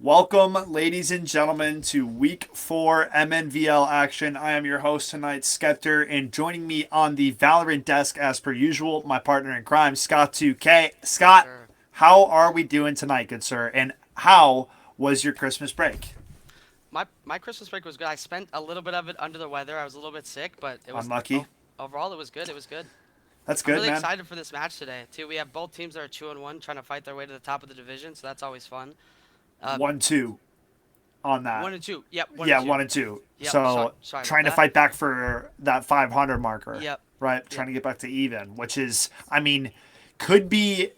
Welcome, ladies and gentlemen, to Week 4 MNVL action. I am your host tonight, Skeptor, and joining me on the Valorant desk, as per usual, my partner in crime, Scott2K. Scott, Sure. how are we doing tonight, good sir? And how was your Christmas break? My Christmas break was good. I spent a little bit of it under the weather. I was a little bit sick, but it was Unlucky. overall it was good. It was good. That's I'm good, really man. excited for this match today too. We have both teams that are 2-1, trying to fight their way to the top of the division, so that's always fun. Uh, 1-2 on that. 1 and 2. Yep, one and Yeah, two. 1-2. Yep. So Sorry about trying to that. fight back for that 500 marker, Yep. right? Yep. Trying to get back to even, which is, could be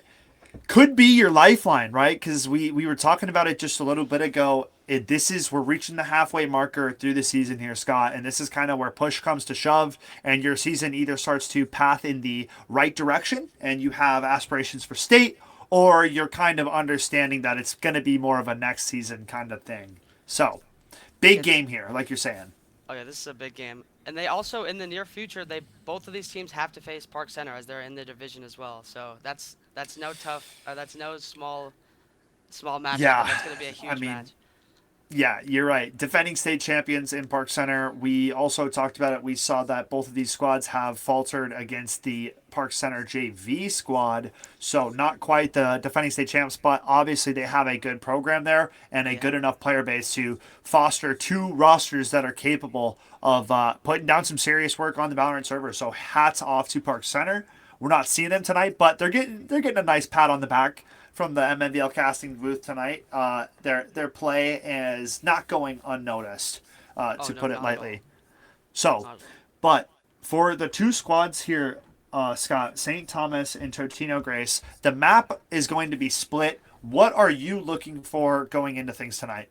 your lifeline, right? Because we were talking about it just a little bit ago. We're reaching the halfway marker through the season here, Scott, and this is kind of where push comes to shove, and your season either starts to path in the right direction, and you have aspirations for state, or you're kind of understanding that it's going to be more of a next season kind of thing. So, big It's game here, like you're saying. Oh yeah, this is a big game. And they also in the near future, they both of these teams have to face Park Center as they're in the division as well. So that's no tough. That's no small matchup, Yeah, and that's going to be a I huge mean, match. Yeah, you're right. Defending state champions in Park Center. We also talked about it. We saw that both of these squads have faltered against the Park Center JV squad. So, not quite the defending state champs, but obviously they have a good program there and a Yeah. good enough player base to foster two rosters that are capable of putting down some serious work on the Valorant server. So, hats off to Park Center. We're not seeing them tonight, but they're getting a nice pat on the back from the MNVL casting booth tonight. Their play is not going unnoticed, Oh to no, put it not at all. lightly. So, Not at all. but for the two squads here, Scott, St. Thomas and Totino Grace, the map is going to be split. What are you looking for going into things tonight?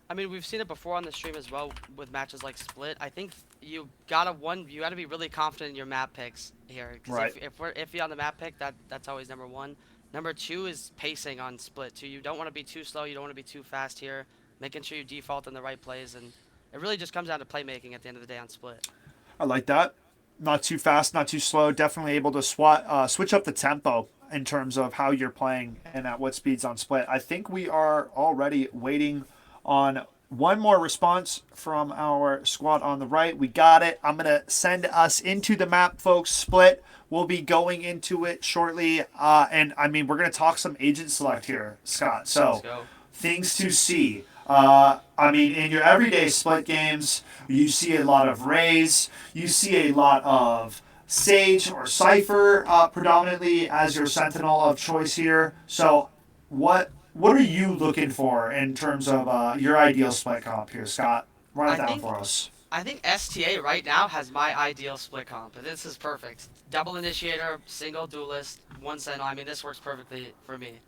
I mean, we've seen it before on the stream as well with matches like Split. I think you gotta be really confident in your map picks here, because Right. if we're iffy on the map pick, that's always number one. Number two is pacing on Split too. You don't want to be too slow. You don't want to be too fast here. Making sure you default in the right plays, and it really just comes down to playmaking at the end of the day on Split. I like that. Not too fast, not too slow. Definitely able to switch up the tempo in terms of how you're playing and at what speeds on split. I think we are already waiting on one more response from our squad on the right. We got it. I'm going to send us into the map, folks. Split. We'll be going into it shortly. We're going to talk some agent select here, Scott. Let's So, go. things to see. In your everyday split games, you see a lot of Rays, you see a lot of Sage or Cypher predominantly as your sentinel of choice here. So, what are you looking for in terms of your ideal split comp here, Scott? Run it I down think for us. I think STA right now has my ideal split comp. This is perfect. Double initiator, single duelist, one sentinel. I mean, this works perfectly for me.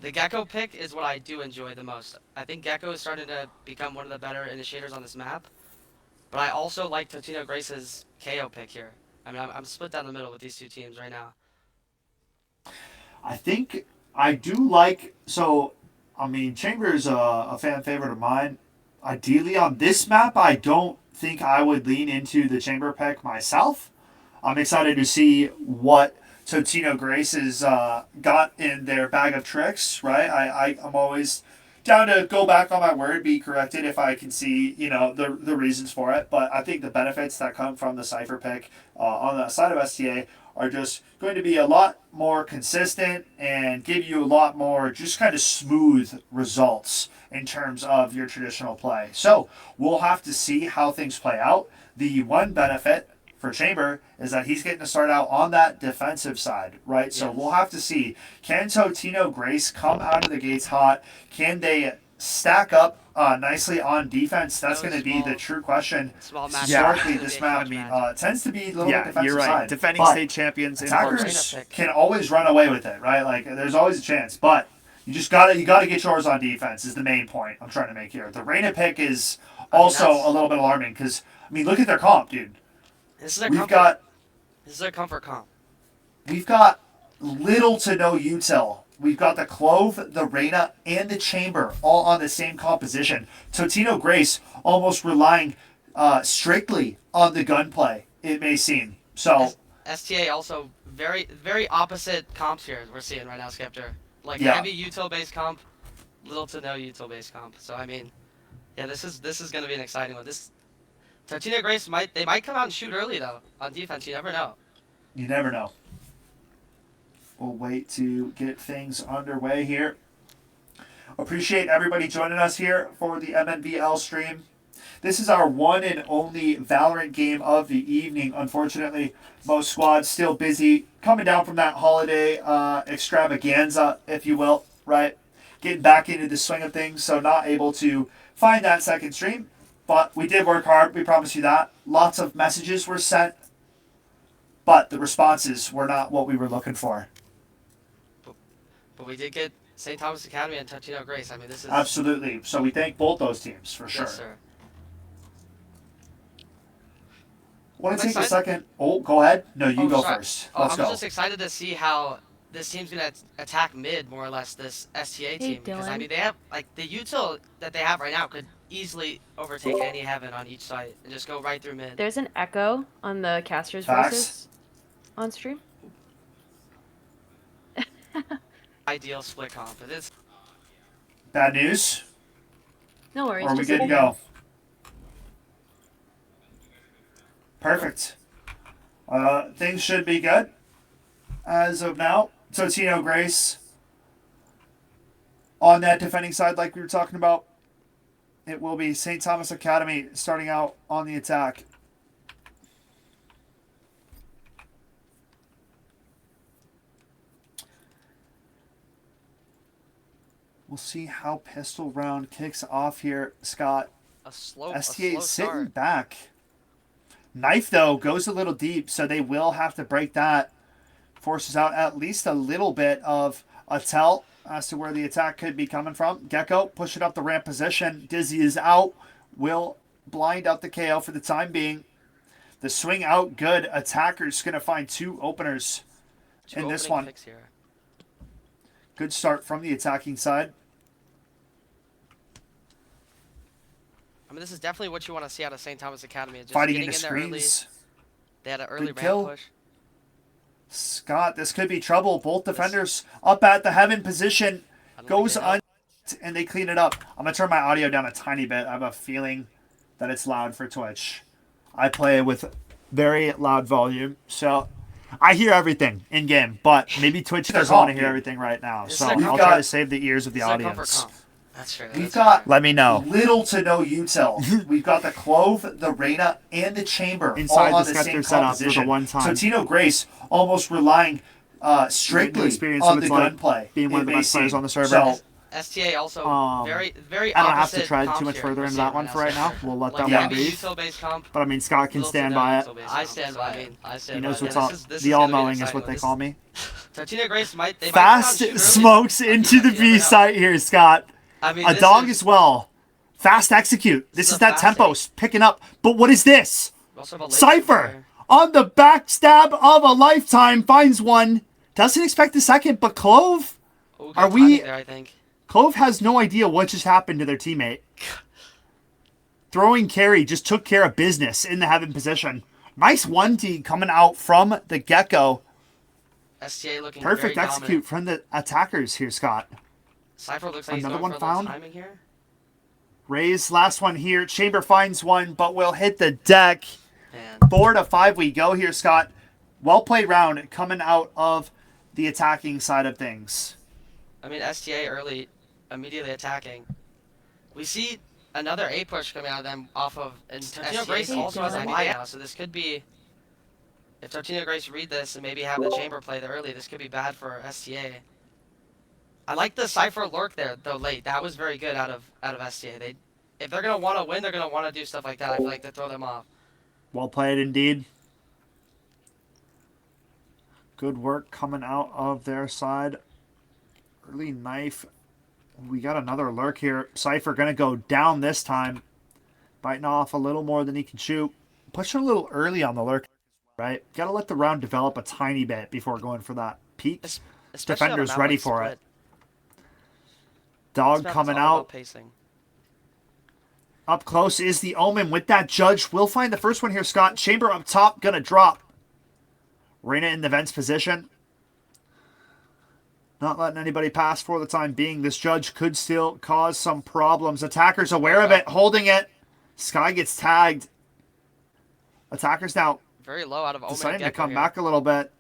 The Gecko pick is what I do enjoy the most. I think Gecko is starting to become one of the better initiators on this map. But I also like Totino Grace's KO pick here. I mean, I'm split down the middle with these two teams right now. I think I do like. Chamber is a fan favorite of mine. Ideally, on this map, I don't think I would lean into the Chamber pick myself. I'm excited to see what Totino Grace has got in their bag of tricks, right? I'm always down to go back on my word, be corrected if I can see, the reasons for it. But I think the benefits that come from the Cypher pick on the side of STA are just going to be a lot more consistent and give you a lot more just kind of smooth results in terms of your traditional play. So we'll have to see how things play out. The one benefit for Chamber is that he's getting to start out on that defensive side, right? So we'll Yes. have to see, can Totino Grace come out of the gates hot? Can they stack up nicely on defense? That's Those going to be the small true question. small matchups. Yeah. It's Historically, gonna be this a map huge match. tends to be a little bit Yeah, defensive you're right. side. Defending But state champions in Park Arena Center attackers pick. can always run away with it, right? Like there's always a chance, but you gotta get yours on defense is the main point I'm trying to make here. The Reina pick is I mean, also a that's little bit alarming because look at their comp, dude. this is a We've comfort. got This is a comfort comp. we've got little to no util. We've got the Clove, the Reina, and the Chamber all on the same composition. Totino Grace almost relying strictly on the gunplay, it may seem. So, STA also very opposite comps here we're seeing right now, Skeptor. Like yeah, heavy util based comp, little to no util based comp. So I mean, yeah, this is gonna be an exciting one. This Tartina Grace might come out and shoot early though on defense. You never know. You never know. We'll wait to get things underway here. Appreciate everybody joining us here for the MNVL stream. This is our one and only Valorant game of the evening. Unfortunately, most squads still busy coming down from that holiday extravaganza, if you will, right? Getting back into the swing of things, so not able to find that second stream. But we did work hard, we promise you that. Lots of messages were sent, but the responses were not what we were looking for. But we did get St. Thomas Academy and Tartino Grace. I mean, this is Absolutely. So we thank both those teams for sure. Yes, sir. Want to I'm take a excited. second? Oh, go ahead. No, you go sorry. first. Oh, Let's I'm go. just excited to see how this team's gonna attack mid more or less. This STA team because I Dylan. mean they have like the util that they have right now could easily overtake any heaven on each site and just go right through mid. There's an echo on the casters' Facts. voices on stream. Ideal split comp. It's Bad news? No worries. Or are we just good to let me go? know. Perfect. Things should be good as of now. Totino Grace on that defending side, like we were talking about. It will be St. Thomas Academy starting out on the attack. We'll see how pistol round kicks off here, Scott. a slow STA sitting start. back. Knife, though, goes a little deep, so they will have to break that. Forces out at least a little bit of a tell as to where the attack could be coming from. Gecko pushing up the ramp position. Dizzy is out. Will blind out the KO for the time being. The swing out good. Attacker's going to find two openers Two in this opening one. picks here. Good start from the attacking side. I mean, this is definitely what you want to see out of St. Thomas Academy. Just Fighting getting into in there early. screens. They had an early Good ramp kill. push. Scott, this could be trouble. Both defenders up at the heaven position. I don't Goes think they know. un and they clean it up. I'm going to turn my audio down a tiny bit. I have a feeling that it's loud for Twitch. I play with very loud volume, so I hear everything in game, but maybe Twitch doesn't want to hear everything right now. This So is a I'll comfort- try to save the ears of the This is a comfort audience. comp. That's true. We've that's got fair. Let me know. Little to no util. We've got the Clove, the Reyna, and the Chamber Inside all on the the Scepter same setup for the composition. one time. Totino Grace almost relying strictly experience on what the it's like gunplay. being one of it the may best players seem. on the server. So, STA also very I don't have opposite to tread comps too much here further we're into seeing that one right for right now. so We'll let like that yeah. one heavy breathe. util based comp. But I mean, Scott can little to stand no by it. util based I comp. stand So, by I it. mean, I stand He by knows it. what's Yeah, up. this The is gonna be an all-knowing is exciting what one. they call me. Tartina Grace they might fast come out and shoot smokes early. into the You never B know. site here, Scott. I mean, A this dog is as well. Fast execute. This is is a that fast tempo take. picking up. But what is this? we also have a late Cypher player. on the backstab of a lifetime finds one. Doesn't expect the second, but Clove. Oh, good Are we- timing there, I think. Clove has no idea what just happened to their teammate. Throwing carry just took care of business in the heaven position. Nice 1D coming out from the Gecko. STA looking Perfect very execute dominant. from the attackers here, Scott. Cypher looks like he's Another going one for a little found. timing here. Ray's last one here. Chamber finds one, but will hit the deck. And 4 to 5 we go here, Scott. Well played round coming out of the attacking side of things. I mean, STA early, immediately attacking. We see another A push coming out of them off of, and Tartino Grace Hey, also has a Dylan. buy now, so this could be, if Tartino Grace read this and maybe have the chamber play there early, this could be bad for STA. I like the Cypher lurk there, though, late. That was very good out of STA. If they're going to want to win, they're going to want to do stuff like that. I feel like to throw them off. Well played indeed. Good work coming out of their side. Early knife. We got another lurk here. Cypher going to go down this time. Biting off a little more than he can shoot. Pushing a little early on the lurk, right? Got to let the round develop a tiny bit before going for that peak. Especially on a Defenders map ready like for Split. it. Dog This map is coming all about out. pacing. Up close is the Omen with that judge. We'll find the first one here, Scott. Chamber up top, gonna drop. Reyna in the vents position. Not letting anybody pass for the time being. This judge could still cause some problems. Attackers aware of it, holding it. Sky gets tagged. Attackers now Very low out of Omen and deciding to Gecko come here. back a little bit.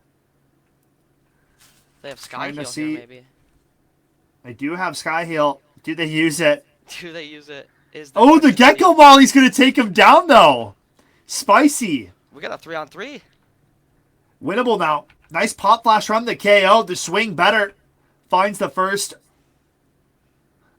They have Sky Trying to Heal see- here, maybe. They do have Sky Heal. Do they use it? Do they use it? Is Oh, the question. Gecko Molly's going to take him down, though. Spicy. We got a 3-on-3. Winnable now. Nice pop flash from the KO. The swing better. Finds the first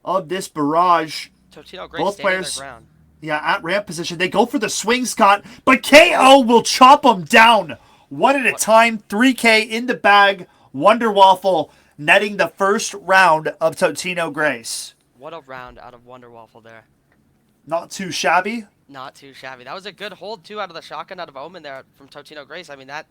of this barrage. Totino great Both standing players- their ground. Yeah, at ramp position. They go for the swing, Scott, but KO will chop them down. One at a time. 3K in the bag. Wonder Waffle netting the first round of Totino Grace. What a round out of Wonder Waffle there. Not too shabby. Not too shabby. That was a good hold, too, out of the shotgun out of Omen there from Totino Grace. I mean, that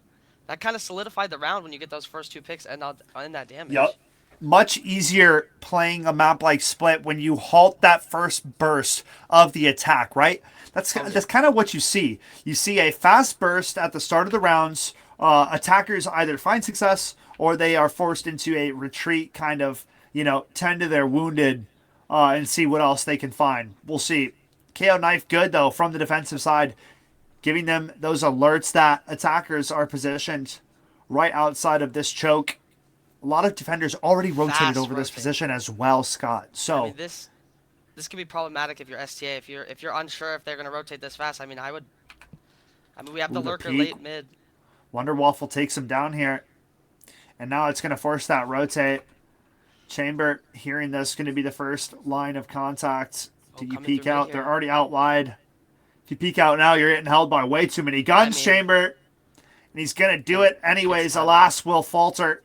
kind of solidified the round when you get those first 2 picks and in that damage. Yup. Much easier playing a map like Split when you halt that first burst of the attack, right? That's kind of what you see. You see a fast burst at the start of the rounds. Attackers either find success or they are forced into a retreat, kind of, tend to their wounded and see what else they can find. We'll see. KO knife good, though, from the defensive side, giving them those alerts that attackers are positioned right outside of this choke. A lot of defenders already rotated Fast over this rotate. position as well, Scott. So I mean, this can be problematic if you're STA. If you're unsure if they're going to rotate this fast, I mean, we have the Ooh, the lurker peek. late mid. Wonder Waffle takes him down here. And now it's going to force that rotate. Chamber, hearing this, going to be the first line of contact. Do you coming peek through mid out? here. They're already out wide. If you peek out now, you're getting held by way too many guns, I mean- Chamber. And he's going to do it anyways. time. Alas, will falter.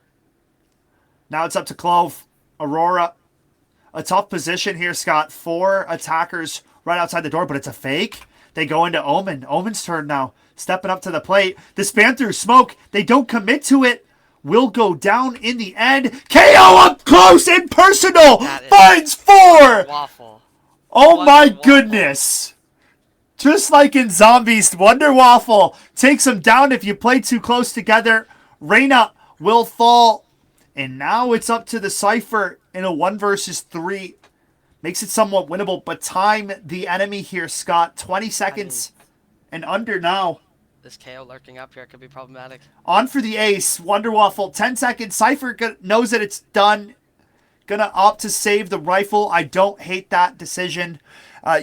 Now it's up to Clove. Aurora. A tough position here, Scott. 4 attackers right outside the door, but it's a fake. They go into Omen. Omen's turn now. Stepping up to the plate. The span through smoke. They don't commit to it. Will go down in the end. KO up close and personal. That is- Finds 4. Waffle. Oh Wonder my Waffle. goodness. Just like in Zombies, Wonder Waffle takes him down if you play too close together. Reyna will fall. And now it's up to the Cypher in a 1 versus 3. Makes it somewhat winnable, but time the enemy here, Scott. 20 seconds and under now. This KO lurking up here could be problematic. On for the ace. Wonder Waffle, 10 seconds. Cypher knows that it's done. Gonna opt to save the rifle. I don't hate that decision.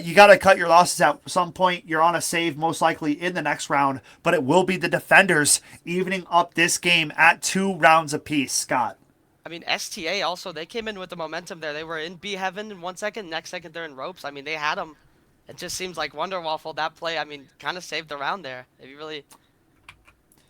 You got to cut your losses at some point. You're on a save most likely in the next round, but it will be the defenders evening up this game at 2 rounds apiece, Scott. I mean, STA also, they came in with the momentum there. They were in B heaven in 1 second. Next second, they're in ropes. I mean, they had them. It just seems like Wonder Waffle, that play, I mean, kind of saved the round there. If you really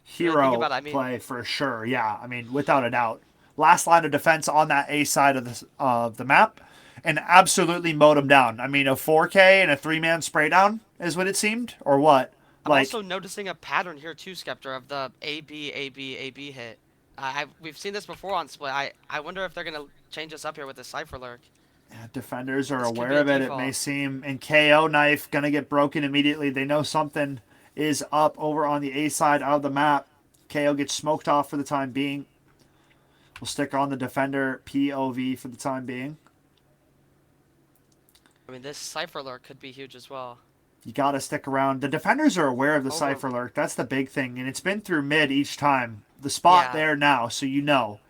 Hero think about it, I mean- play for sure. Yeah, I mean, without a doubt. Last line of defense on that A side of the map, and absolutely mowed them down. I mean, a 4K and a 3-man spray down is what it seemed, or what? I'm also noticing a pattern here too, Skeptor, of the AB, AB, AB hit. We've seen this before on Split. I wonder if they're going to change this up here with the Cypher Lurk. defenders are This could aware be a of it, it default. may seem. And KO knife going to get broken immediately. They know something is up over on the A side of the map. KO gets smoked off for the time being. We'll stick on the defender POV for the time being. I mean, this Cypher Lurk could be huge as well. You got to stick around. The defenders are aware of the Over. Cypher Lurk. That's the big thing. And it's been through mid each time. The spot Yeah. there now, so you know.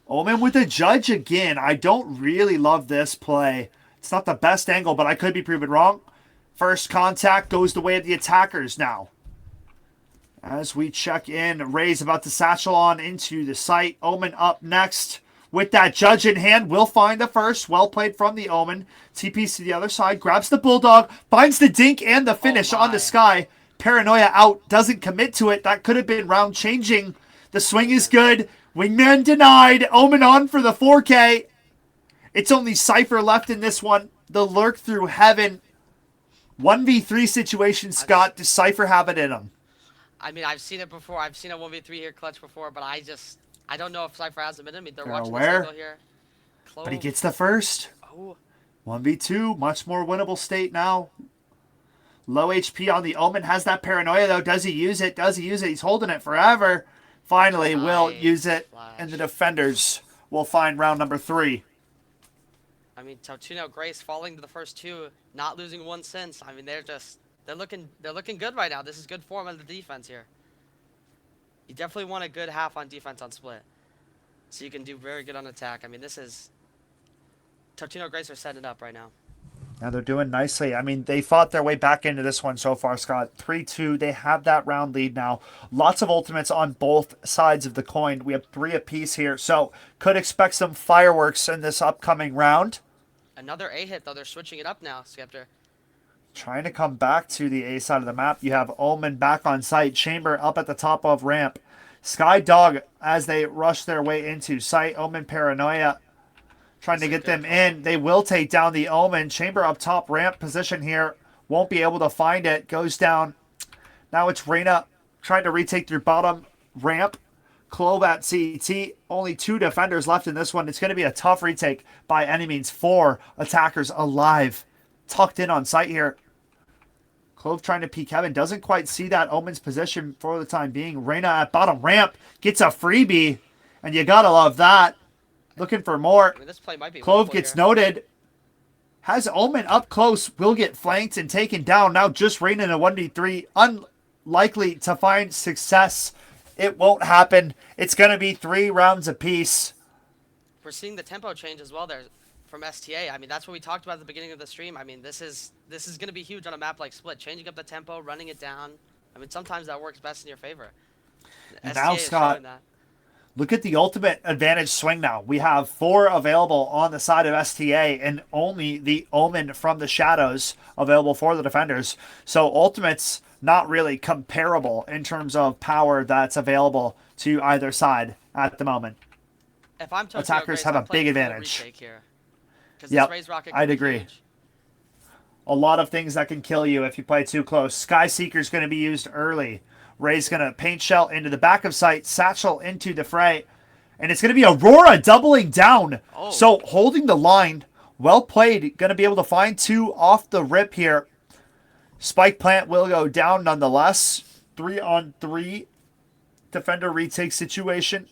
Omen with the judge again. I don't really love this play. It's not the best angle, but I could be proven wrong. First contact goes the way of the attackers now. As we check in, Ray's about to satchel on into the site. Omen up next. With that judge in hand, will find the first. Well played from the Omen. TP's to the other side. Grabs the Bulldog. Finds the dink and the finish on my. the Sky. Paranoia out. Doesn't commit to it. That could have been round changing. The swing is good. Wingman denied. Omen on for the 4K. It's only Cypher left in this one. The lurk through heaven. 1v3 situation, Scott. Does Cypher have it in him? I mean, I've seen it before. I've seen a 1v3 here clutch before, but I don't know if Cypher has them in him. They're They're watching aware. this angle here. Clove. But he gets the first. Oh, 1v2, much more winnable state now. Low HP on the Omen. Has that paranoia, though. Does he use it? Does he use it? He's holding it forever. Finally, will Nice use it. flash. And the defenders we'll find round number 3. I mean, Totino Grace falling to the first 2, not losing one since. I mean, they're looking good right now. This is good form on the defense here. You definitely want a good half on defense on split, so you can do very good on attack. I mean, this is Totino Grace are setting it up right now. Now they're doing nicely. I mean, they fought their way back into this one so far, Scott. 3-2. They have that round lead now. Lots of ultimates on both sides of the coin. We have 3 apiece here, so could expect some fireworks in this upcoming round. Another A hit though. They're switching it up now, Skeptor. Trying to come back to the A side of the map. You have Omen back on site. Chamber up at the top of ramp. Sky Dog as they rush their way into site. Omen Paranoia trying to get them in. They will take down the Omen. Chamber up top ramp position here. Won't be able to find it. Goes down. Now it's Reyna trying to retake their bottom ramp. Clove at CT. Only 2 defenders left in this one. It's going to be a tough retake by any means. 4 attackers alive. Tucked in on site here. Clove trying to peek Heaven. Doesn't quite see that Omen's position for the time being. Reyna at bottom ramp. Gets a freebie. And you got to love that. Looking for more. I mean, this play might be Clove gets noted. Has Omen up close. Will get flanked and taken down. Now just Reyna in a 1v3. Unlikely to find success. It won't happen. It's going to be 3 rounds apiece. We're seeing the tempo change as well there from STA. I mean, that's what we talked about at the beginning of the stream. I mean, this is going to be huge on a map like Split. Changing up the tempo, running it down. I mean, sometimes that works best in your favor. Now, Scott, look at the ultimate advantage swing now. We have 4 available on the side of STA and only the Omen from the shadows available for the defenders. So ultimate's not really comparable in terms of power that's available to either side at the moment. If I'm attackers Grace, have I'm a big playing advantage. Here, yep, I'd agree. Huge. A lot of things that can kill you if you play too close. Sky Seeker's going to be used early. Ray's going to paint shell into the back of sight, Satchel into the fray, and it's going to be Aurora doubling down. Oh. So holding the line, well played. Going to be able to find 2 off the rip here. Spike plant will go down nonetheless. 3-on-3 defender retake situation.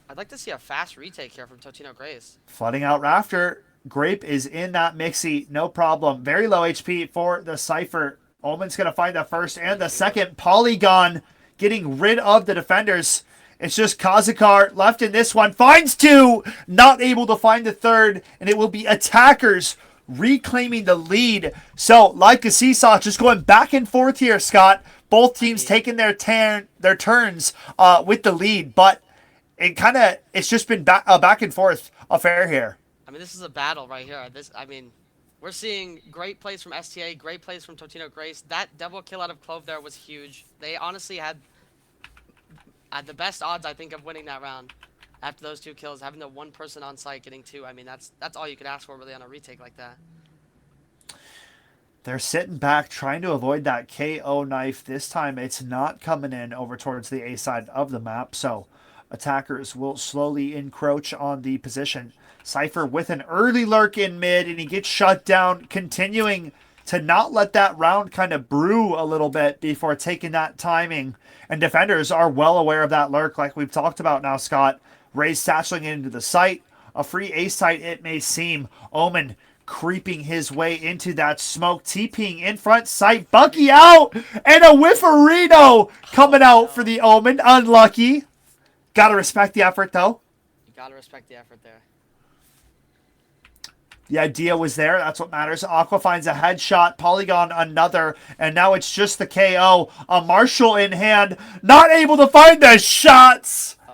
I'd like to see a fast retake here from Totino Grace. Flooding out Rafter. Grape is in that mixie. No problem. Very low HP for the Cypher. Omen's going to find the first and the second. Polygon getting rid of the defenders. It's just Kazakar left in this one. Finds 2. Not able to find the third. And it will be attackers reclaiming the lead. So, like a seesaw, just going back and forth here, Scott. Both teams taking their turns with the lead. But it's just been a back and forth affair here. I mean, this is a battle right here. We're seeing great plays from STA, great plays from Totino Grace. That double kill out of Clove there was huge. They honestly had the best odds, I think, of winning that round. After those 2 kills, having the 1 person on site getting 2, I mean, that's all you could ask for really on a retake like that. They're sitting back, trying to avoid that KO knife. This time, it's not coming in over towards the A side of the map, so attackers will slowly encroach on the position. Cypher with an early lurk in mid, and he gets shut down, continuing to not let that round kind of brew a little bit before taking that timing. And defenders are well aware of that lurk, like we've talked about now, Scott. Ray's satcheling into the site. A free A site, it may seem. Omen creeping his way into that smoke, TPing in front, sight, Bucky out, and a whifferino coming out for the Omen. Unlucky. Gotta respect the effort, though. You gotta respect the effort there. The idea was there. That's what matters. Aqua finds a headshot. Polygon another. And now it's just the KO. A Marshall in hand. Not able to find the shots. Oh.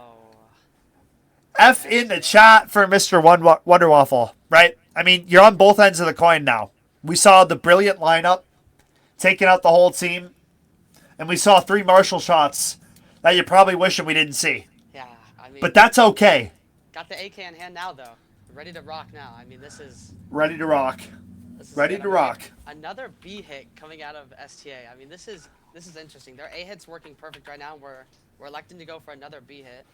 F in the chat for Mr. Wonder Waffle. Right? I mean, you're on both ends of the coin now. We saw the brilliant lineup. Taking out the whole team. And we saw 3 Marshall shots that you're probably wishing we didn't see. Yeah, I mean. But that's okay. Got the AK in hand now, though. Ready to rock now. I mean, this is... Ready to rock. Ready to rock. Another B hit coming out of STA. I mean, this is interesting. Their A hit's working perfect right now. We're electing to go for another B hit.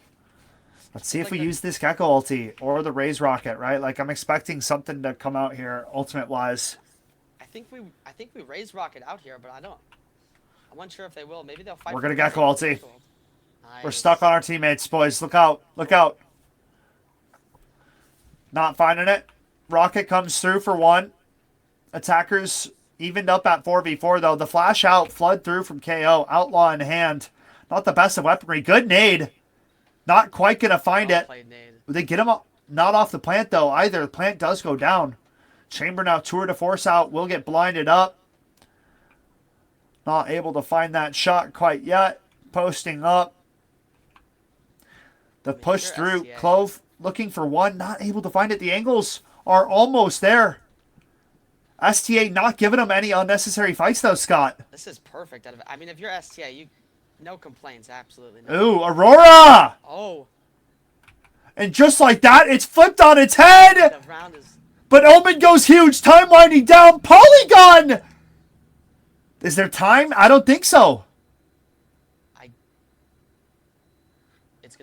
Let's see if we use this Gecko ulti or the Raise Rocket, right? Like, I'm expecting something to come out here, ultimate-wise. I think we Raise Rocket out here, but I'm unsure if they will. Maybe they'll fight. We're going to Gecko ulti. We're stuck on our teammates, boys. Look out. Look out. Not finding it. Rocket comes through for one. Attackers evened up at 4v4, though. The flash out, flood through from KO. Outlaw in hand. Not the best of weaponry. Good nade. Not quite going to find it. They get him not off the plant, though, either. The plant does go down. Chamber now tour de force out. Will get blinded up. Not able to find that shot quite yet. Posting up. The push through. Clove looking for one. Not able to find it. The angles are almost there. STA not giving them any unnecessary fights, though, Scott. This is perfect. I mean, if you're STA, no complaints. Absolutely no. Ooh, Aurora! Oh. And just like that, it's flipped on its head! The round is... But Omen goes huge. Time winding down. Polygon! Is there time? I don't think so.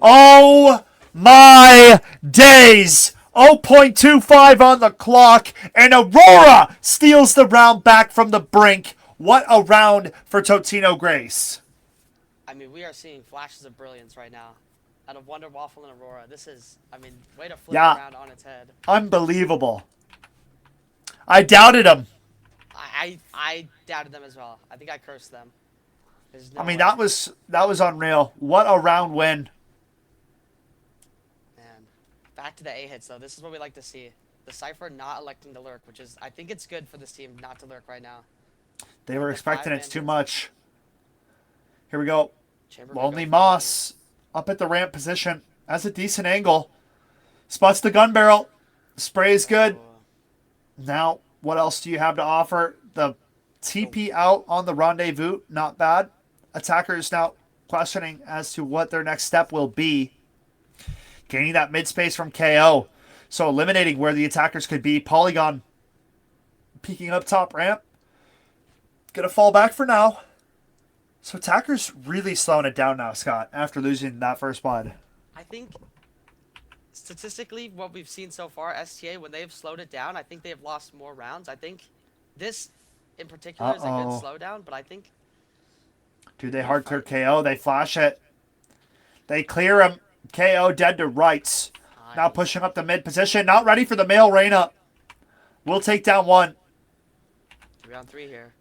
Oh my days! 0.25 on the clock, and Aurora steals the round back from the brink. What a round for Totino Grace. I mean, we are seeing flashes of brilliance right now out of Wonder Waffle and Aurora. This is, I mean, way to flip around on its head. Unbelievable. I doubted him. I doubted them as well. I think I cursed them. I mean, that was unreal. What a round win. Back to the A hits, though. This is what we like to see. The Cypher not electing to lurk, which is, I think it's good for this team not to lurk right now. They were expecting it too much. Here we go. Lonely go Moss up at the ramp position. Has a decent angle. Spots the gun barrel. Spray is good. Now, what else do you have to offer? The TP out on the rendezvous. Not bad. Attackers now questioning as to what their next step will be. Gaining that mid space from KO. So eliminating where the attackers could be. Polygon peeking up top ramp. Gonna fall back for now. So attackers really slowing it down now, Scott, after losing that first blood. I think statistically what we've seen so far, STA, when they've slowed it down, I think they've lost more rounds. I think this in particular is a good slowdown, but I think... Dude, they hard clear KO. They flash it. They clear him. KO dead to rights. Now pushing up the mid position. Not ready for the male rain up. We'll take down one. 3-on-3 here.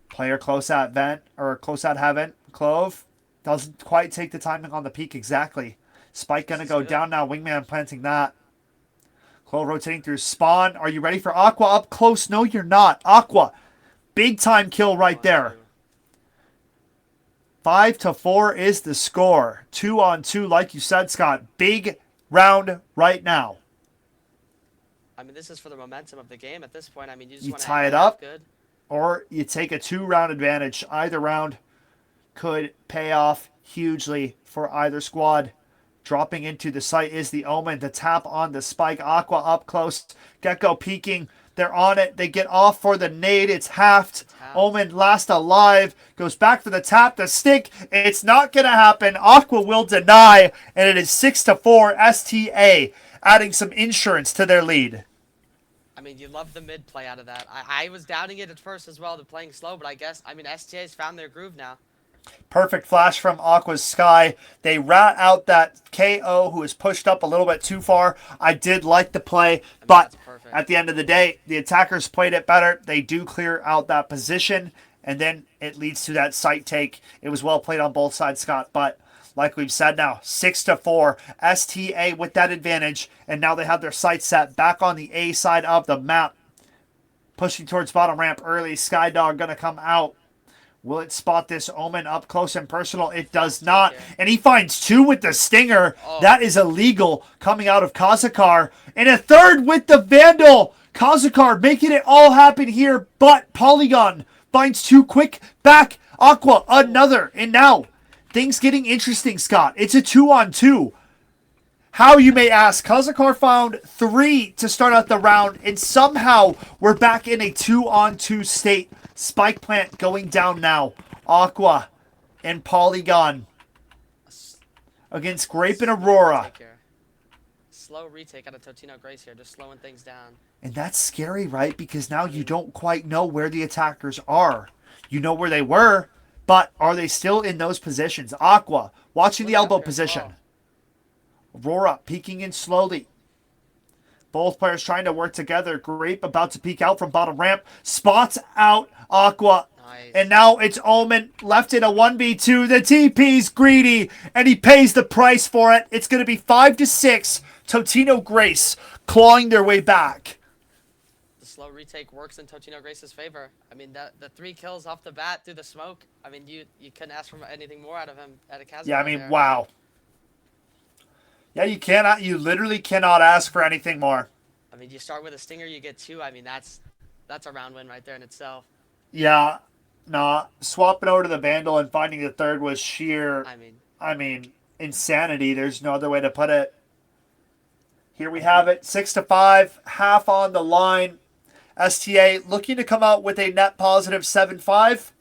Player close at vent or close at heaven. Clove doesn't quite take the timing on the peak exactly. Spike gonna go down now. Wingman planting that. Clove rotating through spawn. Are you ready for Aqua up close? No, you're not. Aqua. Big time kill right there. 5-4 is the score. 2-on-2, like you said, Scott. Big round right now. I mean, this is for the momentum of the game at this point. I mean, you just you want to tie it up, or you take a 2-round advantage. Either round could pay off hugely for either squad. Dropping into the site is the Omen. The tap on the spike. Aqua up close. Gecko peeking. They're on it. They get off for the nade. It's halved. Omen last alive. Goes back for the tap. The stick. It's not going to happen. Aqua will deny. And it is 6-4 STA. Adding some insurance to their lead. I mean, you love the mid play out of that. I was doubting it at first as well, to playing slow. But I guess, I mean, STA's found their groove now. Perfect flash from Aqua's Sky. They rat out that KO who is pushed up a little bit too far. I did like the play, but at the end of the day, the attackers played it better. They do clear out that position, and then it leads to that site take. It was well played on both sides, Scott, but like we've said now, 6-4. STA with that advantage, and now they have their sights set back on the A side of the map. Pushing towards bottom ramp early. Skydog going to come out. Will it spot this Omen up close and personal? It does not. And he finds two with the Stinger. That is illegal coming out of Kazakar. And a third with the Vandal. Kazakar making it all happen here. But Polygon finds two quick back. Aqua, another. And now, things getting interesting, Scott. It's a 2-on-2. How, you may ask? Kazakar found 3 to start out the round. And somehow, we're back in a 2-on-2 state. Spike plant going down now. Aqua and Polygon against Grape and Aurora. Slow retake out of Totino Grace here, just slowing things down. And that's scary, right? Because now you don't quite know where the attackers are. You know where they were, But are they still in those positions? Aqua watching the Look elbow after as position. well. Aurora peeking in slowly. Both players trying to work together. Grape about to peek out from bottom ramp. Spots out Aqua. Nice. And now it's Omen left in a 1v2. The TP's greedy, and he pays the price for it. It's going to be 5-6. Totino Grace clawing their way back. The slow retake works in Totino Grace's favor. I mean, the 3 kills off the bat through the smoke. I mean, you couldn't ask for anything more out of him at a Kazakar. Yeah, I mean, there. wow. Yeah, you cannot. You literally cannot ask for anything more. I mean, you start with a stinger, you get 2. I mean, that's a round win right there in itself. Yeah, nah. Swapping over to the Vandal and finding the third was sheer, I mean, insanity. There's no other way to put it. Here we have it, 6-5, half on the line. STA looking to come out with a net positive 7-5,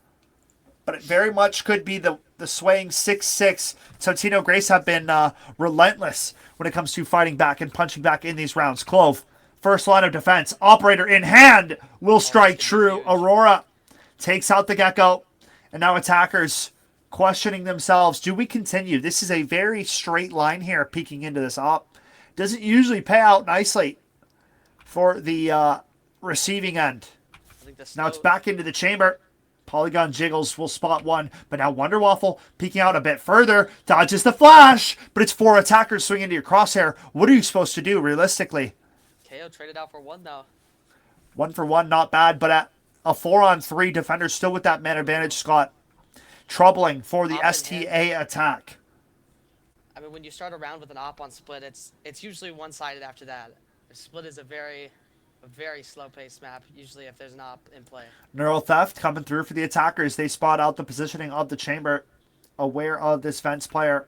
but it very much could be the swaying 6-6. Totino Grace have been relentless when it comes to fighting back and punching back in these rounds. Clove, first line of defense, operator in hand, will strike true. Aurora takes out the Gecko, and now attackers questioning themselves. Do we continue? This is a very straight line here, peeking into this op. Doesn't usually pay out nicely for the receiving end. Now it's back into the chamber. Polygon Jiggles will spot one, but now Wonder Waffle peeking out a bit further, dodges the flash, but it's 4 attackers swinging into your crosshair. What are you supposed to do realistically? KO traded out for 1 though. 1 for 1, not bad, but at a 4-on-3, defender still with that man advantage, Scott. Troubling for the STA attack. I mean, when you start a round with an op on split, it's usually one-sided after that. Split is a very slow-paced map, usually if there's an op in play. Neural Theft coming through for the attackers. They spot out the positioning of the chamber, aware of this fence player.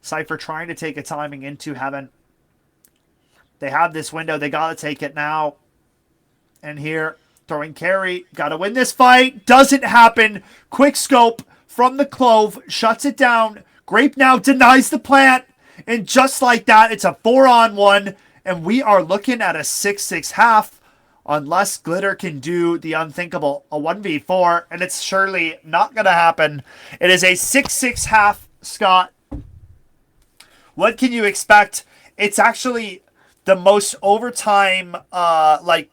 Cypher trying to take a timing into heaven. They have this window. They got to take it now. And here, throwing carry. Got to win this fight. Doesn't happen. Quick scope from the Clove. Shuts it down. Grape now denies the plant. And just like that, it's a 4-on-1. And we are looking at a 6-6 half. Unless Glitter can do the unthinkable. A 1v4. And it's surely not going to happen. It is a 6-6 half, Scott. What can you expect? It's actually the most overtime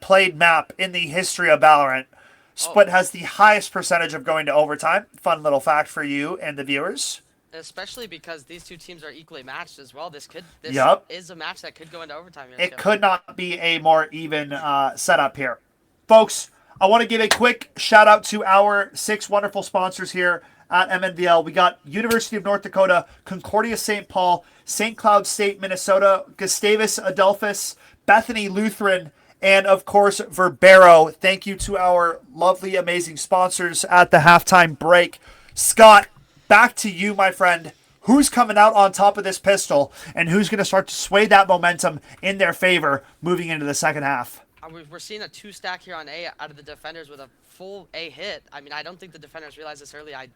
played map in the history of Valorant. Split has the highest percentage of going to overtime. Fun little fact for you and the viewers. Especially because these two teams are equally matched as well. This is a match that could go into overtime. It could not be a more even setup here. Folks, I want to give a quick shout out to our 6 wonderful sponsors here at MNVL. We got University of North Dakota, Concordia St. Paul, St. Cloud State, Minnesota, Gustavus Adolphus, Bethany Lutheran, and of course, Verbero. Thank you to our lovely, amazing sponsors at the halftime break. Scott, back to you, my friend. Who's coming out on top of this pistol, and who's going to start to sway that momentum in their favor moving into the second half? We're seeing a 2-stack here on A out of the defenders with a full A hit. I mean, I don't think the defenders realized this early. I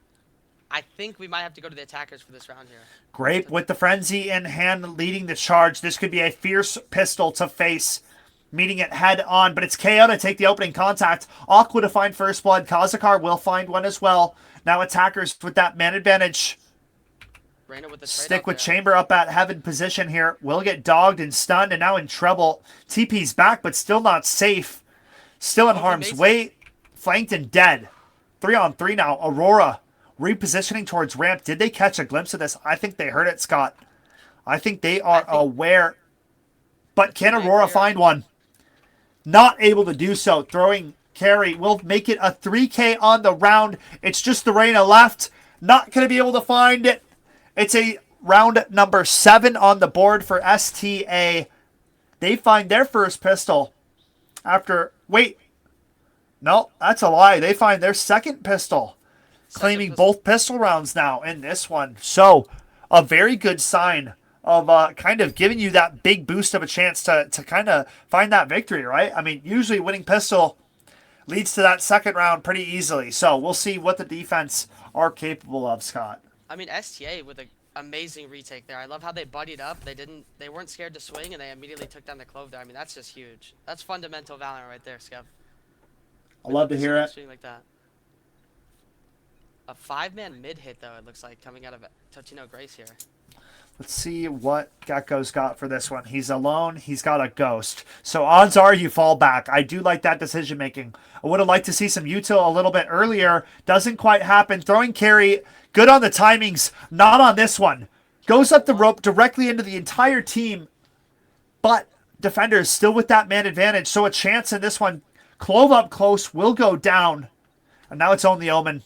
think we might have to go to the attackers for this round here. Grape with the frenzy in hand leading the charge. This could be a fierce pistol to face, meeting it head on, but it's KO to take the opening contact. Aqua to find first blood. Kazakar will find one as well. Now attackers with that man advantage. With the Stick with Chamber up at heaven position here. Will get dogged and stunned and now in trouble. TP's back, but still not safe. Still in harm's way. Flanked and dead. 3-on-3 now. Aurora repositioning towards ramp. Did they catch a glimpse of this? I think they heard it, Scott. I think they are aware. But can Aurora find one? Not able to do so. Throwing carry will make it a 3K on the round. It's just the Reyna left. Not going to be able to find it. It's a round number 7 on the board for STA. They find their first pistol after... Wait. No, that's a lie. They find their second pistol. Claiming both pistol rounds now in this one. So, a very good sign of kind of giving you that big boost of a chance to kind of find that victory, right? I mean, usually winning pistol leads to that second round pretty easily. So, we'll see what the defense are capable of, Scott. I mean, STA with an amazing retake there. I love how they buddied up. They weren't scared to swing, and they immediately took down the Clove there. I mean, that's just huge. That's fundamental Valorant right there, Skev. I love to hear it. Like that. A 5-man mid hit, though, it looks like, coming out of Totino Grace here. Let's see what Gecko's got for this one. He's alone. He's got a ghost. So odds are you fall back. I do like that decision making. I would have liked to see some util a little bit earlier. Doesn't quite happen. Throwing carry. Good on the timings. Not on this one. Goes up the rope directly into the entire team. But defenders still with that man advantage. So a chance in this one. Clove up close. Will go down. And now it's only Omen.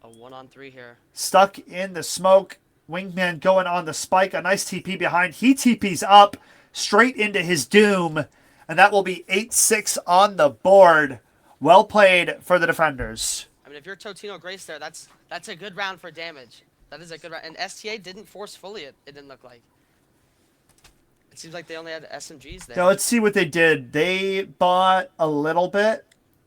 A 1-on-3 here. Stuck in the smoke. Wingman going on the spike. A nice TP behind. He TP's up straight into his doom. And that will be 8-6 on the board. Well played for the defenders. I mean, if you're Totino Grace there, that's a good round for damage. That is a good round. And STA didn't force fully, it didn't look like. It seems like they only had SMGs there. Now let's see what they did. They bought a little bit.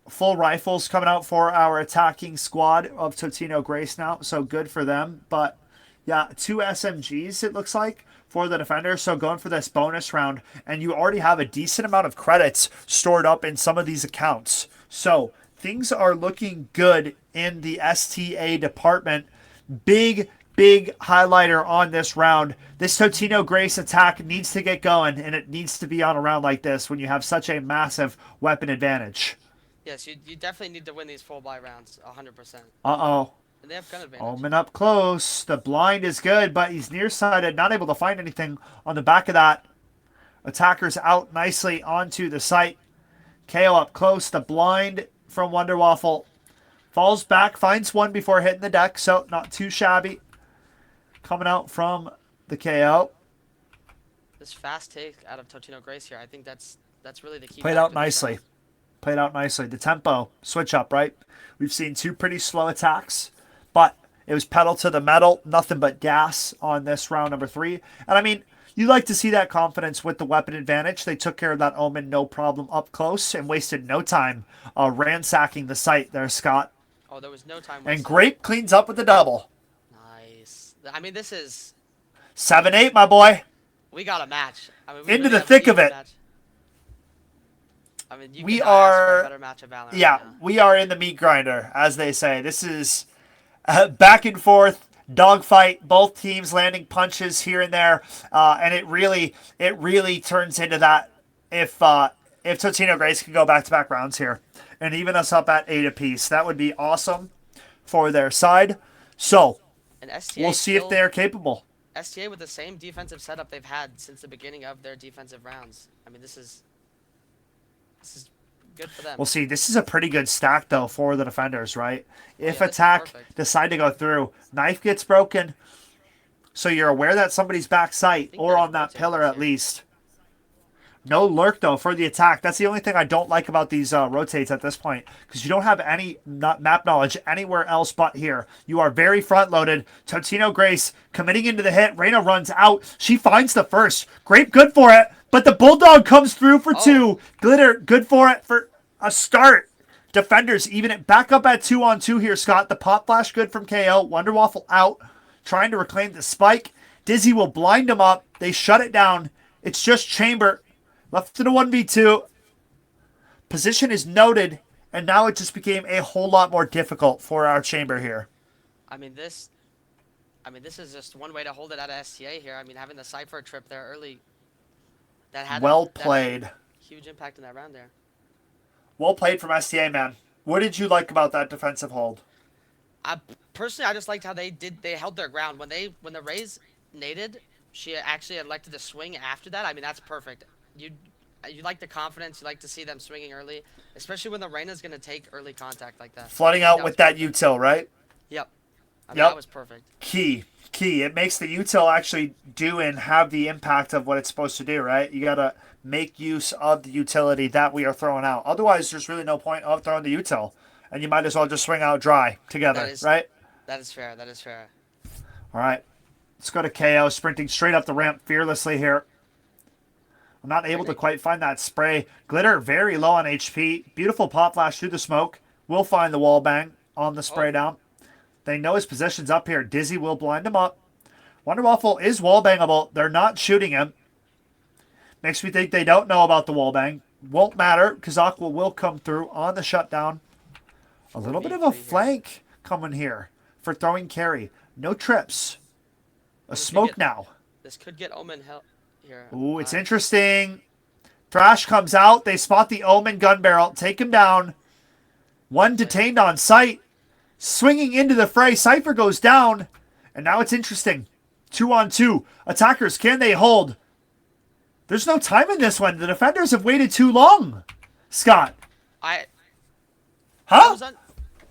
Full rifles coming out for our attacking squad of Totino Grace now. So good for them. But yeah, 2 SMGs it looks like for the defenders. So going for this bonus round. And you already have a decent amount of credits stored up in some of these accounts. So things are looking good in the STA department. Big highlighter on this round. This Totino Grace attack needs to get going, and it needs to be on a round like this when you have such a massive weapon advantage. Yes, you definitely need to win these full buy rounds, 100%. Uh-oh. And they have gun advantage. Omen up close. The blind is good, but he's nearsighted, not able to find anything on the back of that. Attackers out nicely onto the site. KO up close. The blind from Wonder Waffle falls back, finds one before hitting the deck, so not too shabby. Coming out from the KO. This fast take out of Totino Grace here, I think that's really the key. Played out nicely. Played out nicely. The tempo switch up, right? We've seen 2 pretty slow attacks, but it was pedal to the metal, nothing but gas on this round number 3. And I mean, you like to see that confidence with the weapon advantage. They took care of that Omen no problem up close and wasted no time ransacking the site there, Scott. Oh, there was no time And wasted. Grape cleans up with the double. Nice. I mean, this is... 7-8, my boy. We got a match. I mean, Into the thick of it. Match. I mean, you We could not ask for are- a better match of Valorant Yeah, right now. we are in the meat grinder, as they say. This is back and forth, dogfight, both teams landing punches here and there, and it really turns into that if Totino Grace can go back-to-back rounds here and even us up at 8 apiece. That would be awesome for their side. So And STA we'll see if they're capable. STA with the same defensive setup they've had since the beginning of their defensive rounds. I mean, this is good for them. We'll see. This is a pretty good stack, though, for the defenders, right? If yeah, this is attack perfect. decide to go through, knife gets broken, so you're aware that somebody's back sight think or they're on that rotating pillar this at here. least. No lurk, though, for the attack. That's the only thing I don't like about these rotates at this point, because you don't have any map knowledge anywhere else but here. You are very front-loaded. Totino Grace committing into the hit. Reyna runs out. She finds the first. Grape good for it, but the Bulldog comes through for 2. Glitter good for it for a start. Defenders even it back up at 2-on-2 here, Scott. The pop flash good from KO. Wonder Waffle out. Trying to reclaim the spike. Dizzy will blind him up. They shut it down. It's just Chamber. Left in a 1v2. Position is noted. And now it just became a whole lot more difficult for our Chamber here. I mean, this is just one way to hold it out of STA here. I mean, having the Cypher trip there early. That had Well that had played. huge impact in that round there. Well played from STA, man. What did you like about that defensive hold? Personally, I just liked how they held their ground when the Raze naded. She actually elected to swing after that. I mean, that's perfect. You like the confidence. You like to see them swinging early, especially when the Reyna's gonna take early contact like that. Flooding out with that util, right? Yep. I mean, Yep. that was perfect. Key. It makes the util actually do and have the impact of what it's supposed to do, right? You gotta make use of the utility that we are throwing out. Otherwise, there's really no point of throwing the util, and you might as well just swing out dry together, right? That is fair. That is fair. All right, let's go to KO, sprinting straight up the ramp fearlessly here. I'm not able to quite find that spray. Glitter very low on HP. Beautiful pop flash through the smoke. Will find the wall bang on the spray down. They know his position's up here. Dizzy will blind him up. Wonder Waffle is wall bangable. They're not shooting him. Makes me think they don't know about the wall bang. Won't matter because Aqua will come through on the shutdown. A little bit of a flank coming here for throwing carry. No trips. A This could smoke get- now. This could get Omen help here. Ooh, it's interesting. Thrash comes out. They spot the Omen gun barrel. Take him down. One detained on sight. Swinging into the fray. Cypher goes down. And now it's interesting. 2-on-2. Attackers, can they hold? There's no time in this one. The defenders have waited too long. Scott. I Huh? was on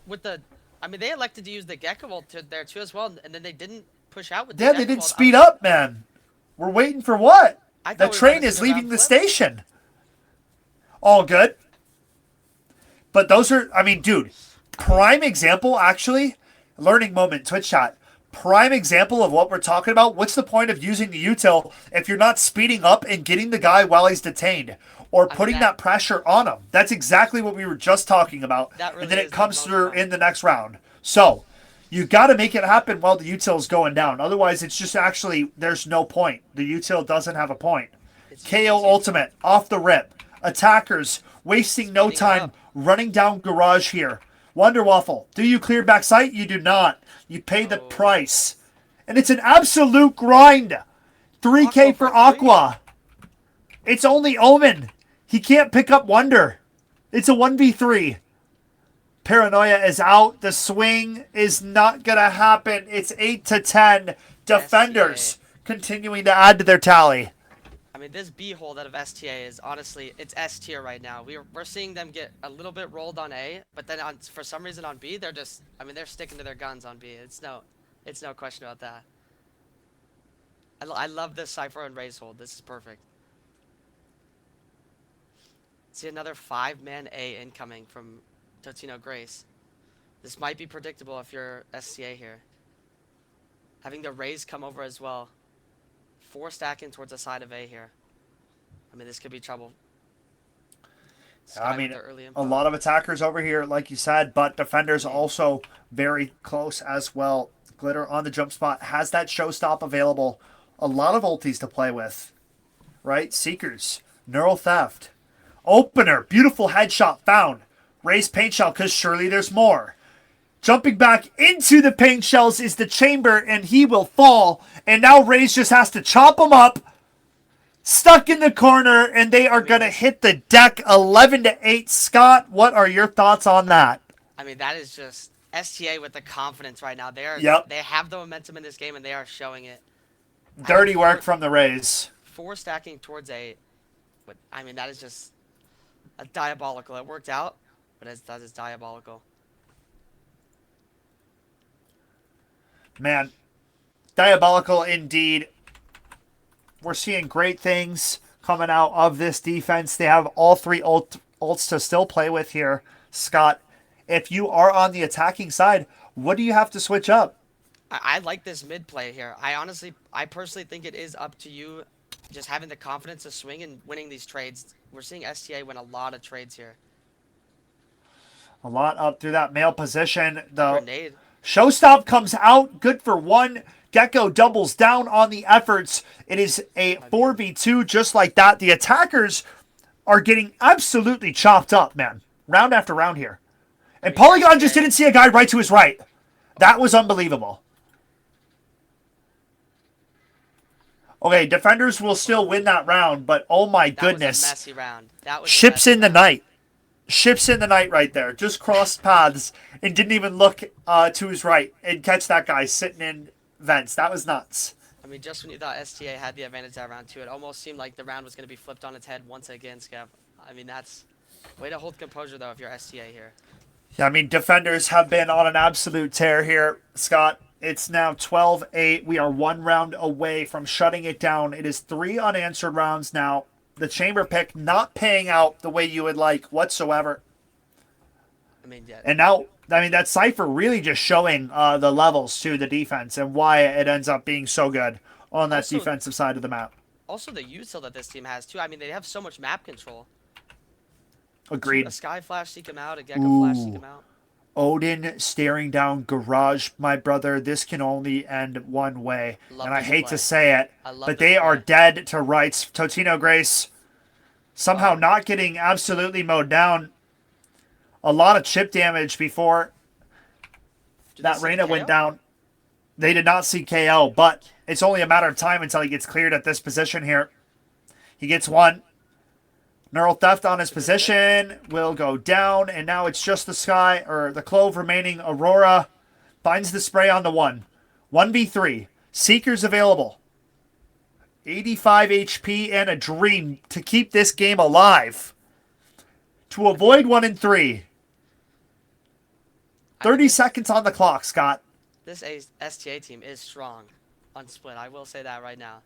with the. I mean, they elected to use the Gecko ult there too as well, and then they didn't push out with the Yeah, Gecko they didn't ult. speed up, man. We're waiting for what? I thought The we were train gonna is see a round leaving the flip. station. All good. But those are, I mean, dude, prime example, actually, learning moment, Twitch chat. Prime example of what we're talking about. What's the point of using the util if you're not speeding up and getting the guy while he's detained or putting that pressure on him? That's exactly what we were just talking about. That really and then is it the comes most through fun. in the next round. So you got to make it happen while the util's going down. Otherwise, it's just actually, there's no point. The util doesn't have a point. KO ultimate off the rip. Attackers wasting no Speeding time up. running down garage here. Wonder Waffle, do you clear back sight? You do not. You pay the price. And it's an absolute grind. 3K for Aqua. It's only Omen. He can't pick up Wonder. It's a 1v3. Paranoia is out. The swing is not going to happen. It's 8-10. Defenders continuing to add to their tally. I mean, this B hold out of STA is honestly, it's S tier right now. We're seeing them get a little bit rolled on A, but then for some reason on B, they're just, I mean, they're sticking to their guns on B. It's no question about that. I love this Cypher and Raze hold. This is perfect. See another 5-man A incoming from Totino Grace. This might be predictable if you're STA here. Having the Raze come over as well. 4 stacking towards the side of A here. I mean, this could be trouble. I mean, a lot of attackers over here, like you said, but defenders also very close as well. Glitter on the jump spot has that showstop available. A lot of ultis to play with, right? Seekers, Neural Theft, Opener, beautiful headshot found. Raise paint shell because surely there's more. Jumping back into the paint shells is the chamber, and he will fall. And now Raze just has to chop him up. Stuck in the corner, and they are going to hit the deck 11-8. Scott, what are your thoughts on that? I mean, that is just STA with the confidence right now. They have the momentum in this game, and they are showing it. Dirty work from the Raze. 4 stacking towards A. But, I mean, that is just a diabolical. It worked out, but that is diabolical. Man, diabolical indeed. We're seeing great things coming out of this defense. They have all 3 ults to still play with here. Scott, if you are on the attacking side, what do you have to switch up? I like this mid play here. I personally think it is up to you just having the confidence to swing and winning these trades. We're seeing STA win a lot of trades here. A lot up through that male position. The Grenade. showstop comes out. Good for 1. Gecko doubles down on the efforts. It is a 4v2 just like that. The attackers are getting absolutely chopped up, man. Round after round here. And Polygon just didn't see a guy right to his right. That was unbelievable. Okay, defenders will still win that round, but oh my goodness. That was a messy round. Ships in the night. Ships in the night right there. Just crossed paths and didn't even look to his right and catch that guy sitting in vents. That was nuts. I mean, just when you thought STA had the advantage that round too, it almost seemed like the round was going to be flipped on its head once again, Skev. I mean, that's way to hold composure though if you're STA here. Yeah, I mean, defenders have been on an absolute tear here, Scott. It's now 12-8. We are 1 round away from shutting it down. It is 3 unanswered rounds now. The chamber pick not paying out the way you would like whatsoever. I mean, yeah. And now, I mean, that Cypher really just showing the levels to the defense and why it ends up being so good on that defensive side of the map. Also, the util that this team has too. I mean, they have so much map control. Agreed. A Sky Flash seek him out, a Gecko Flash seek him out. Odin staring down Garage, my brother. This can only end one way. And I hate to say it, but they are dead to rights. Totino Grace somehow not getting absolutely mowed down. A lot of chip damage before Did they That see Reyna went KO? down. They did not see KO, but it's only a matter of time until he gets cleared at this position here. He gets one. Neural Theft on his It's a good pick. position will go down, and now it's just the Sky, or the Clove remaining. Aurora finds the spray on the one. 1v3. Seekers available. 85 HP and a dream to keep this game alive. To avoid 1 and 3. I mean, 30 seconds on the clock, Scott. This STA team is strong on split. I will say that right now.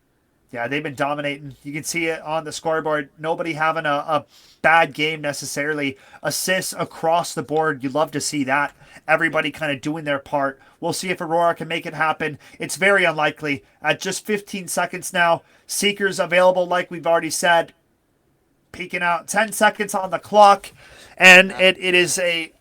Yeah, they've been dominating. You can see it on the scoreboard. Nobody having a bad game necessarily. Assists across the board. You love to see that. Everybody kind of doing their part. We'll see if Aurora can make it happen. It's very unlikely. At just 15 seconds now, Seekers available like we've already said. Peeking out 10 seconds on the clock. And it is a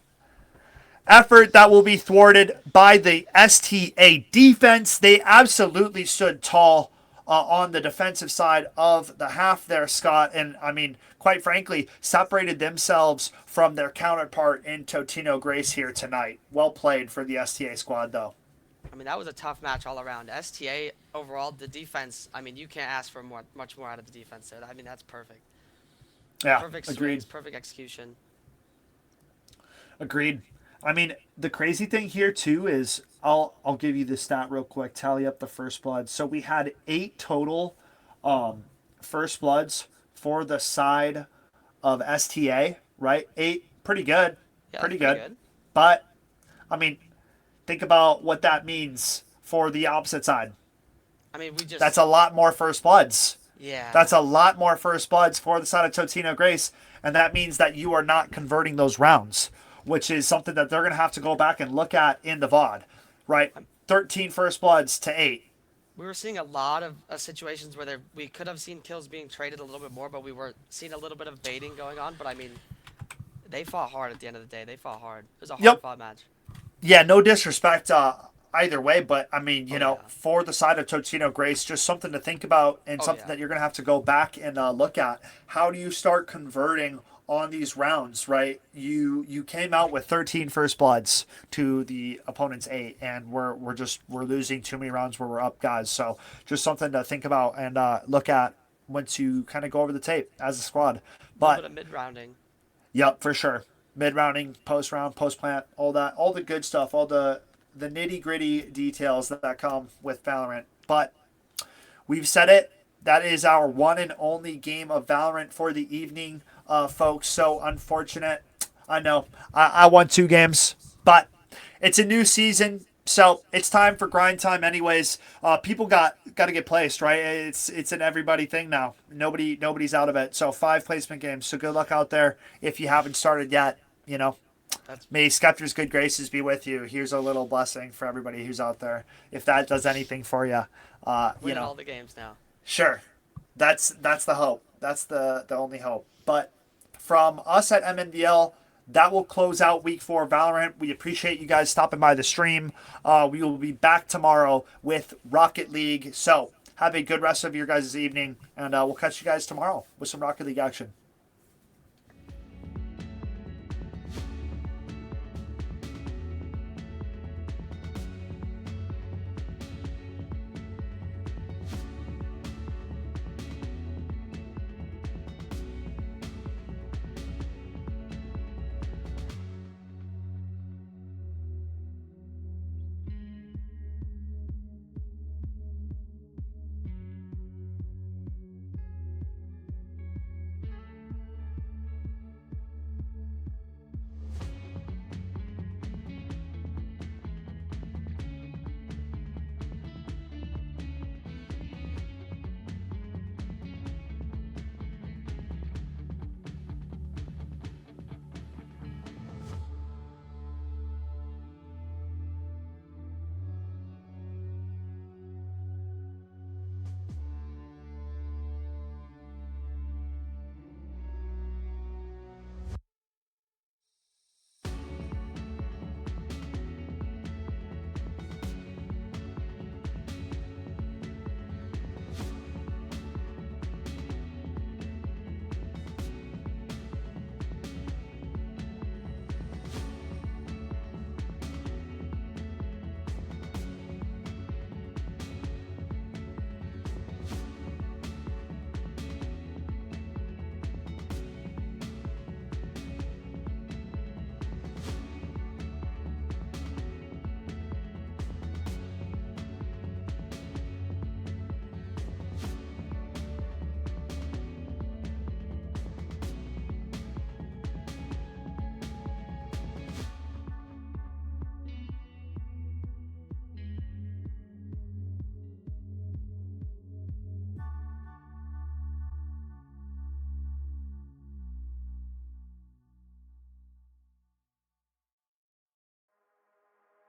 effort that will be thwarted by the STA defense. They absolutely stood tall on the defensive side of the half there, Scott. And, I mean, quite frankly, separated themselves from their counterpart in Totino Grace here tonight. Well played for the STA squad, though. I mean, that was a tough match all around. STA overall, the defense. I mean, you can't ask for much more out of the defense there. I mean, that's perfect. Yeah, Perfect agreed. swings, perfect execution. Agreed. I mean, the crazy thing here too is I'll give you the stat real quick. Tally up the first blood. So we had 8 total first bloods for the side of STA. Right, 8, pretty good, Yeah, pretty that's good. But I mean, think about what that means for the opposite side. I mean, we just. That's a lot more first bloods. Yeah. That's a lot more first bloods for the side of Totino Grace, and that means that you are not converting those rounds, which is something that they're going to have to go back and look at in the VOD, right? 13 first bloods to 8. We were seeing a lot of situations where we could have seen kills being traded a little bit more, but we were seeing a little bit of baiting going on. But I mean, they fought hard at the end of the day. They fought hard. It was a hard fought match. Yeah, no disrespect either way, but I mean, you know, yeah. for the side of Totino Grace, just something to think about and something that you're going to have to go back and look at. How do you start converting on these rounds, right? You came out with 13 first bloods to the opponent's 8, and we're losing too many rounds where we're up, guys. So just something to think about and look at once you kind of go over the tape as a squad. A little bit But of mid-rounding. yep, for sure. Mid-rounding, post-round, post-plant, all that, all the good stuff, all the nitty-gritty details that come with Valorant. But we've said it. That is our one and only game of Valorant for the evening, folks. So unfortunate. I know. I won 2 games, but it's a new season, so it's time for grind time anyways. People got to get placed, right? It's an everybody thing now. Nobody's out of it. So 5 placement games. So good luck out there if you haven't started yet, you know. May Skeptor's good graces be with you. Here's a little blessing for everybody who's out there. If that does anything for you, Winning all the games now. Sure. That's the hope. That's the only hope. But from us at MNVL, that will close out week 4 Valorant. We appreciate you guys stopping by the stream. We will be back tomorrow with Rocket League. So have a good rest of your guys' evening, and we'll catch you guys tomorrow with some Rocket League action.